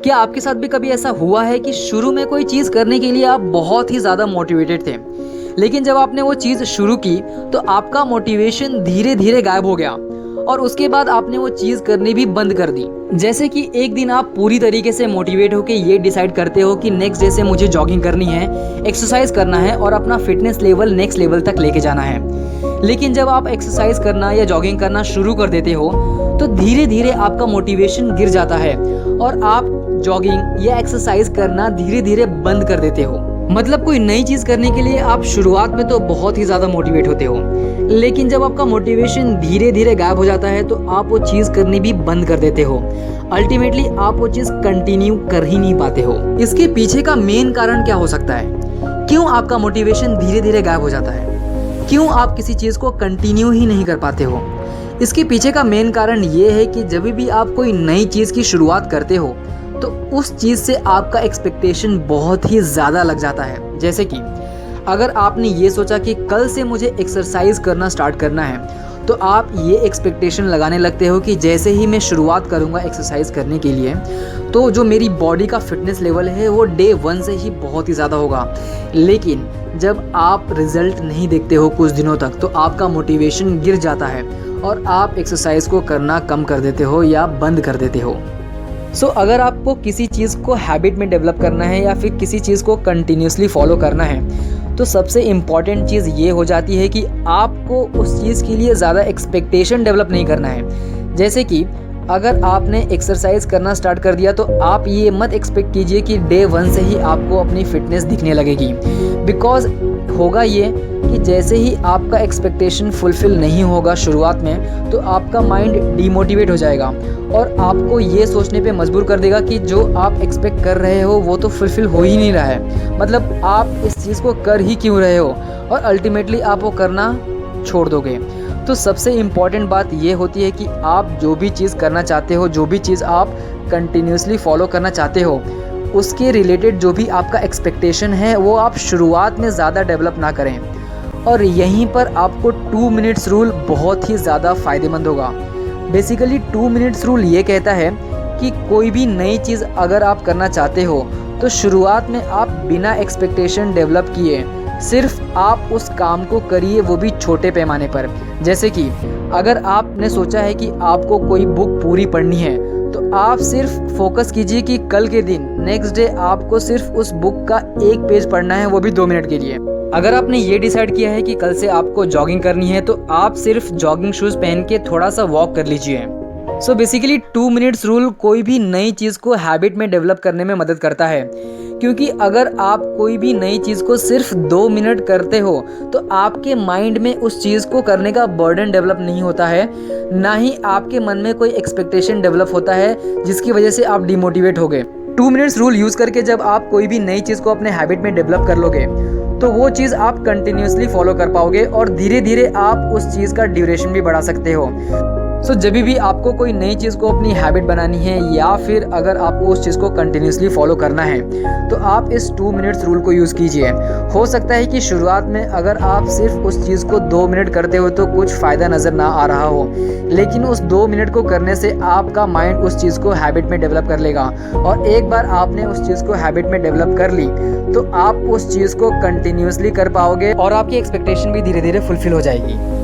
क्या आपके साथ भी कभी ऐसा हुआ है कि शुरू में कोई चीज़ करने के लिए आप बहुत ही ज़्यादा मोटिवेटेड थे, लेकिन जब आपने वो चीज़ शुरू की तो आपका मोटिवेशन धीरे धीरे गायब हो गया और उसके बाद आपने वो चीज़ करनी भी बंद कर दी। जैसे कि एक दिन आप पूरी तरीके से मोटिवेट होकर ये डिसाइड करते हो कि नेक्स्ट डे से मुझे जॉगिंग करनी है, एक्सरसाइज करना है और अपना फिटनेस लेवल नेक्स्ट लेवल तक लेके जाना है। लेकिन जब आप एक्सरसाइज करना या जॉगिंग करना शुरू कर देते हो तो धीरे धीरे आपका मोटिवेशन गिर जाता है और आप जॉगिंग या एक्सरसाइज करना धीरे धीरे बंद कर देते हो। मतलब कोई नई चीज़ करने के लिए आप शुरुआत में तो बहुत ही ज़्यादा मोटिवेट होते हो, लेकिन जब आपका मोटिवेशन धीरे धीरे गायब हो जाता है तो आप वो चीज़ करनी भी बंद कर देते हो। अल्टीमेटली आप वो चीज़ कंटिन्यू कर ही नहीं पाते हो। इसके पीछे का मेन कारण क्या हो सकता है? क्यों आपका मोटिवेशन धीरे धीरे गायब हो जाता है? क्यों आप किसी चीज़ को कंटिन्यू ही नहीं कर पाते हो? इसके पीछे का मेन कारण ये है कि जब भी आप कोई नई चीज़ की शुरुआत करते हो तो उस चीज़ से आपका एक्सपेक्टेशन बहुत ही ज़्यादा लग जाता है। जैसे कि अगर आपने ये सोचा कि कल से मुझे एक्सरसाइज करना स्टार्ट करना है तो आप ये एक्सपेक्टेशन लगाने लगते हो कि जैसे ही मैं शुरुआत करूँगा एक्सरसाइज करने के लिए तो जो मेरी बॉडी का फिटनेस लेवल है वो डे 1 से ही बहुत ही ज़्यादा होगा। लेकिन जब आप रिजल्ट नहीं देखते हो कुछ दिनों तक तो आपका मोटिवेशन गिर जाता है और आप एक्सरसाइज को करना कम कर देते हो या बंद कर देते हो। अगर आपको किसी चीज़ को हैबिट में डेवलप करना है या फिर किसी चीज़ को कंटिन्यूसली फॉलो करना है तो सबसे इम्पॉर्टेंट चीज़ ये हो जाती है कि आपको उस चीज़ के लिए ज़्यादा एक्सपेक्टेशन डेवलप नहीं करना है। जैसे कि अगर आपने एक्सरसाइज करना स्टार्ट कर दिया तो आप ये मत एक्सपेक्ट कीजिए कि डे 1 से ही आपको अपनी फिटनेस दिखने लगेगी, बिकॉज होगा ये कि जैसे ही आपका एक्सपेक्टेशन फुलफिल नहीं होगा शुरुआत में तो आपका माइंड डीमोटिवेट हो जाएगा और आपको ये सोचने पे मजबूर कर देगा कि जो आप एक्सपेक्ट कर रहे हो वो तो फुलफिल हो ही नहीं रहा है, मतलब आप इस चीज़ को कर ही क्यों रहे हो, और अल्टीमेटली आप वो करना छोड़ दोगे। तो सबसे इम्पॉर्टेंट बात ये होती है कि आप जो भी चीज़ करना चाहते हो, जो भी चीज़ आप कंटिन्यूसली फॉलो करना चाहते हो, उसके रिलेटेड जो भी आपका एक्सपेक्टेशन है वो आप शुरुआत में ज़्यादा डेवलप ना करें। और यहीं पर आपको 2 मिनट्स रूल बहुत ही ज़्यादा फ़ायदेमंद होगा। बेसिकली 2 मिनट्स रूल ये कहता है कि कोई भी नई चीज़ अगर आप करना चाहते हो तो शुरुआत में आप बिना एक्सपेक्टेशन डेवलप किए सिर्फ आप उस काम को करिए, वो भी छोटे पैमाने पर। जैसे कि अगर आपने सोचा है कि आपको कोई बुक पूरी पढ़नी है तो आप सिर्फ फोकस कीजिए कि कल के दिन नेक्स्ट डे आपको सिर्फ उस बुक का 1 पेज पढ़ना है, वो भी 2 मिनट के लिए। अगर आपने ये डिसाइड किया है कि कल से आपको जॉगिंग करनी है तो आप सिर्फ जॉगिंग शूज़ पहन के थोड़ा सा वॉक कर लीजिए। बेसिकली 2 मिनट्स रूल कोई भी नई चीज़ को हैबिट में डेवलप करने में मदद करता है, क्योंकि अगर आप कोई भी नई चीज़ को सिर्फ 2 मिनट करते हो तो आपके माइंड में उस चीज़ को करने का बर्डन डेवलप नहीं होता है, ना ही आपके मन में कोई एक्सपेक्टेशन डेवलप होता है जिसकी वजह से आप डिमोटिवेट हो गए। 2 मिनट्स रूल यूज़ करके जब आप कोई भी नई चीज़ को अपने हैबिट में डेवलप कर लोगे तो वो चीज़ आप कंटिन्यूसली फॉलो कर पाओगे और धीरे धीरे आप उस चीज़ का ड्यूरेशन भी बढ़ा सकते हो। जब भी आपको कोई नई चीज़ को अपनी हैबिट बनानी है या फिर अगर आपको उस चीज़ को कंटिन्यूसली फॉलो करना है तो आप इस 2 मिनट्स रूल को यूज़ कीजिए। हो सकता है कि शुरुआत में अगर आप सिर्फ उस चीज़ को 2 मिनट करते हो तो कुछ फ़ायदा नज़र ना आ रहा हो, लेकिन उस 2 मिनट को करने से आपका माइंड उस चीज़ को हैबिट में डेवलप कर लेगा और एक बार आपने उस चीज़ को हैबिट में डेवलप कर ली तो आप उस चीज़ को कंटिन्यूसली कर पाओगे और आपकी एक्सपेक्टेशन भी धीरे धीरे फुलफिल हो जाएगी।